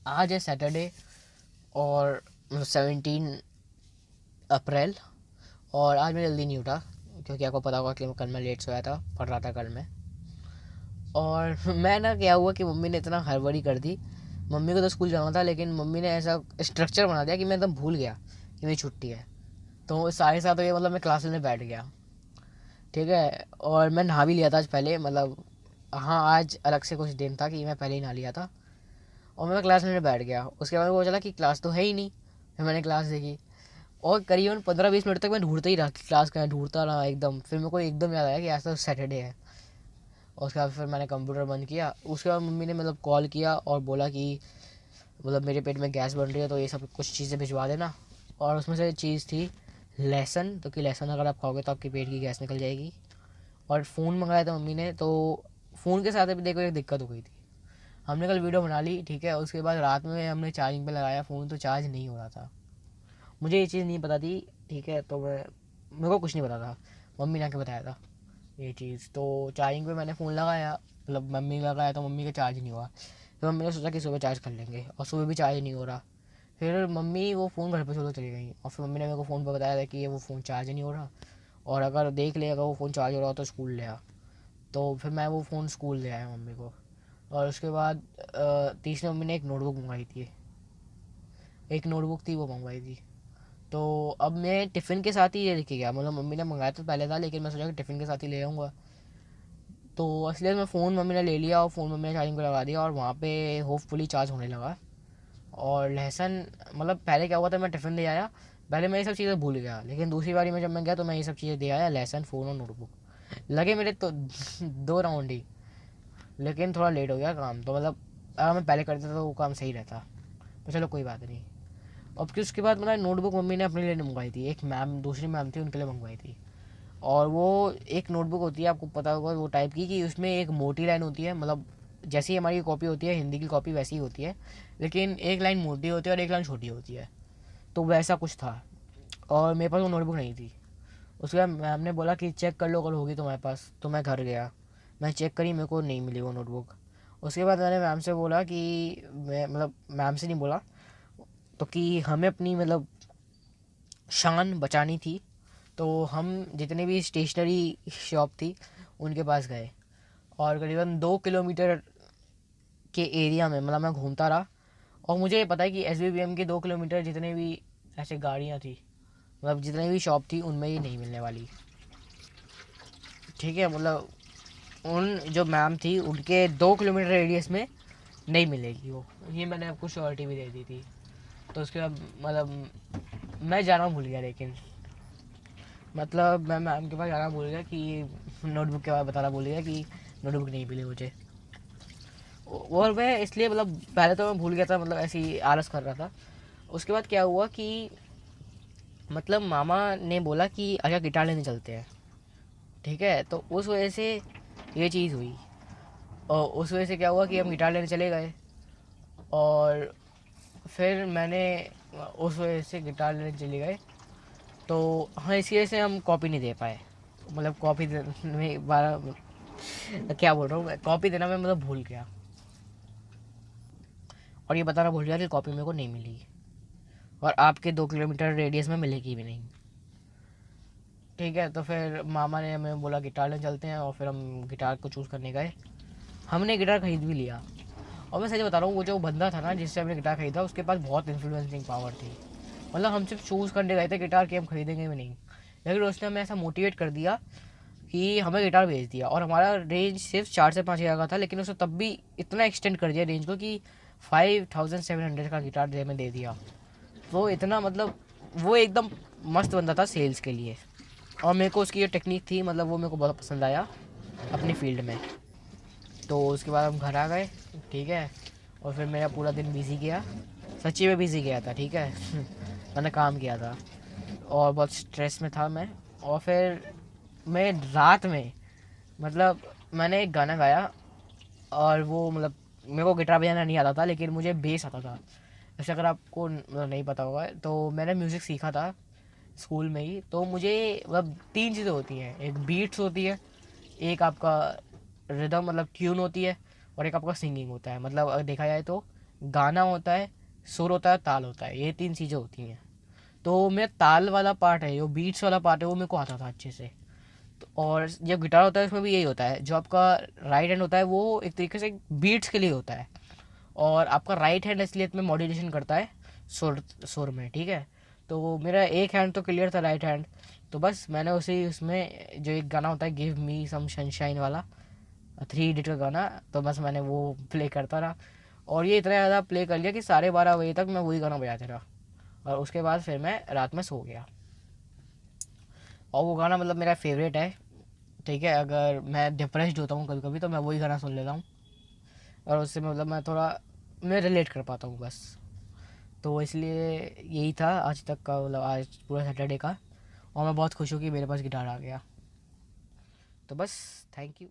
आज है सैटरडे और 17 अप्रैल। और आज मैं जल्दी नहीं उठा क्योंकि आपको पता होगा कि कल मैं लेट सोया था, पढ़ रहा था कल मैं। और मैं ना, क्या हुआ कि मम्मी ने इतना हड़बड़ी कर दी। मम्मी को तो स्कूल जाना था लेकिन मम्मी ने ऐसा स्ट्रक्चर बना दिया कि मैं एकदम भूल गया कि मेरी छुट्टी है। तो 7:30 बजे मतलब मैं क्लास लेने बैठ गया। ठीक है, और मैं नहा भी लिया था आज पहले, मतलब हाँ, आज अलग से कुछ दिन था कि मैं पहले ही नहा लिया था। और मैं क्लास लेने बैठ गया। उसके बाद वो चला कि क्लास तो है ही नहीं। फिर मैंने क्लास देखी और करीबन 15-20 मिनट तक मैं ढूंढता ही रहा कि क्लास कहाँ है, ढूंढता रहा एकदम। फिर मेरे को एकदम याद आया कि आज तो सैटरडे है। और उसके बाद फिर मैंने कंप्यूटर बंद किया। उसके बाद मम्मी ने मतलब कॉल किया और बोला कि मतलब मेरे पेट में गैस बन रही है तो ये सब कुछ चीज़ें भिजवा देना। और उसमें से चीज़ थी लहसुन, तो कि लहसुन अगर आप खाओगे तो आपके पेट की गैस निकल जाएगी। और फ़ोन मंगाया था मम्मी ने, तो फ़ोन के साथ भी देखो एक दिक्कत हो गई थी। हमने कल वीडियो बना ली, ठीक है, उसके बाद रात में हमने चार्जिंग पे लगाया फ़ोन तो चार्ज नहीं हो रहा था। मुझे ये चीज़ नहीं पता थी, ठीक है, तो मेरे को कुछ नहीं पता था। मम्मी ने आके बताया था ये चीज़। तो चार्जिंग पे मैंने फ़ोन लगाया, मतलब मम्मी ने लगाया तो मम्मी का चार्ज नहीं हुआ। फिर मम्मी ने सोचा कि सुबह चार्ज कर लेंगे और सुबह भी चार्ज नहीं हो रहा। फिर मम्मी वो फ़ोन घर पे छोड़ के चली गई और फिर मम्मी ने मेरे को फ़ोन पर बताया था कि ये वो फ़ोन चार्ज नहीं हो रहा और अगर देख ले अगर वो फ़ोन चार्ज हो रहा हो तो स्कूल ले आ। तो फिर मैं वो फ़ोन स्कूल ले आया मम्मी को। और उसके बाद तीसरी मम्मी ने एक नोटबुक मंगाई थी। एक नोटबुक थी वो मंगवाई थी। तो अब मैं टिफ़िन के साथ ही ये लेके गया, मतलब मम्मी ने मंगाया तो पहले था लेकिन मैं सोचा कि टिफ़िन के साथ ही ले आऊँगा। तो इसलिए मैं फ़ोन मम्मी ने ले लिया और फ़ोन मम्मी ने चार्जिंग पे लगा दिया और वहाँ पे होपफुली चार्ज होने लगा। और लहसुन, मतलब पहले क्या हुआ था, मैं टिफ़िन ले आया, पहले मैं ये सब चीज़ें भूल गया लेकिन दूसरी बारी में जब मैं गया तो मैं ये सब चीज़ें दे आया, लहसुन, फ़ोन और नोटबुक। लगे मेरे तो 2 राउंड ही, लेकिन थोड़ा लेट हो गया काम, तो मतलब अगर मैं पहले कर देता तो वो काम सही रहता। तो चलो कोई बात नहीं। अब कि उसके बाद मतलब नोटबुक मम्मी ने अपने लिए नहीं मंगवाई थी, एक मैम, दूसरी मैम थी, उनके लिए मंगवाई थी। और वो एक नोटबुक होती है, आपको पता होगा वो टाइप की, कि उसमें एक मोटी लाइन होती है, मतलब जैसी हमारी कॉपी होती है हिंदी की कॉपी वैसी ही होती है, लेकिन एक लाइन मोटी होती है और एक लाइन छोटी होती है। तो वैसा कुछ था और मेरे पास वो नोटबुक नहीं थी। उसके बाद मैम ने बोला कि चेक कर लो अगर होगी तुम्हारे पास, तो मैं घर गया, मैं चेक करी, मेरे को नहीं मिली वो नोटबुक। उसके बाद मैंने मैम से बोला कि मैं, मतलब मैम से नहीं बोला तो, कि हमें अपनी मतलब शान बचानी थी। तो हम जितने भी स्टेशनरी शॉप थी उनके पास गए और करीबन 2 किलोमीटर के एरिया में मतलब मैं घूमता रहा। और मुझे ये पता है कि SBBM के 2 किलोमीटर जितने भी ऐसे गाड़ियाँ थी, मतलब जितने भी शॉप थी उनमें ये नहीं मिलने वाली। ठीक है, मतलब उन जो मैम थी उनके 2 किलोमीटर रेडियस में नहीं मिलेगी वो, ये मैंने आपको श्योरिटी भी दे दी थी। तो उसके बाद मतलब मैं जाना भूल गया, लेकिन मतलब मैं मैम के पास जाना भूल गया कि नोटबुक के बाद बताना भूल गया कि नोटबुक नहीं मिली मुझे। और मैं इसलिए, मतलब पहले तो मैं भूल गया था, मतलब ऐसे ही आलस कर रहा था। उसके बाद क्या हुआ कि मतलब मामा ने बोला कि अच्छा गिटार लेने चलते हैं, ठीक है, तो उस वजह से ये चीज़ हुई। और उस वजह से क्या हुआ कि हम गिटार लेने चले गए। और फिर मैंने उस वजह से गिटार लेने चले गए। तो हाँ, इसी वजह से हम कॉपी नहीं दे पाए, मतलब कॉपी में 12, क्या बोल रहा हूँ मैं, कॉपी देना मैं मतलब भूल गया। और ये बताना भूल गया कि कॉपी मेरे को नहीं मिली और आपके 2 किलोमीटर रेडियस में मिलेगी भी नहीं। ठीक है, तो फिर मामा ने हमें बोला गिटार लेने चलते हैं और फिर हम गिटार को चूज़ करने गए। हमने गिटार खरीद भी लिया। और मैं सच बता रहा हूँ, वो जो बंदा था ना जिससे हमने गिटार खरीदा, उसके पास बहुत इन्फ्लुएंसिंग पावर थी। मतलब हम सिर्फ चूज़ करने गए थे गिटार कि हम खरीदेंगे भी नहीं, लेकिन उसने हमें ऐसा मोटिवेट कर दिया कि हमें गिटार भेज दिया। और हमारा रेंज सिर्फ 4 से 5 हज़ार का था, लेकिन उसने तब भी इतना एक्सटेंड कर दिया रेंज को कि 5700 का गिटार हमें दे दिया। वो इतना, मतलब वो एकदम मस्त बंदा था सेल्स के लिए। और मेरे को उसकी जो टेक्निक थी, मतलब वो मेरे को बहुत पसंद आया अपनी फील्ड में। तो उसके बाद हम घर आ गए, ठीक है, और फिर मेरा पूरा दिन बिज़ी गया, सच्ची में बिज़ी गया था, ठीक है। मैंने काम किया था और बहुत स्ट्रेस में था मैं। और फिर मैं रात में, मतलब मैंने एक गाना गाया और वो, मतलब मेरे को गिटार बजाना नहीं आता था लेकिन मुझे बेस आता था। जैसे अगर आपको मतलब नहीं पता होगा तो मैंने म्यूज़िक सीखा था स्कूल में ही। तो मुझे मतलब 3 चीज़ें होती हैं, एक बीट्स होती है, एक आपका रिदम मतलब ट्यून होती है, और एक आपका सिंगिंग होता है। मतलब अगर देखा जाए तो गाना होता है, सुर होता है, ताल होता है, ये 3 चीज़ें होती हैं। तो मेरा ताल वाला पार्ट है, जो बीट्स वाला पार्ट है, वो मेरे को आता था अच्छे से। तो और जब गिटार होता है उसमें भी यही होता है, जो आपका राइट हैंड होता है वो एक तरीके से बीट्स के लिए होता है, और आपका राइट हैंड इसलिए में मॉड्यूलेशन करता है सुर सुर में, ठीक है। तो मेरा एक हैंड तो क्लियर था, राइट हैंड। तो बस मैंने उसी उसमें जो एक गाना होता है गिव मी सम सनशाइन वाला, 3 इडियट का गाना, तो बस मैंने वो प्ले करता रहा। और ये इतना ज़्यादा प्ले कर लिया कि 12:30 बजे तक मैं वही गाना बजाते रहा, और उसके बाद फिर मैं रात में सो गया। और वो गाना मतलब मेरा फेवरेट है, ठीक है। अगर मैं डिप्रेस्ड होता हूँ कभी कभी तो मैं वही गाना सुन लेता हूँ, और उससे मतलब मैं रिलेट कर पाता हूँ बस। तो इसलिए यही था आज तक का, मतलब आज पूरा सैटरडे का। और मैं बहुत खुश हूँ कि मेरे पास गिटार आ गया। तो बस, थैंक यू।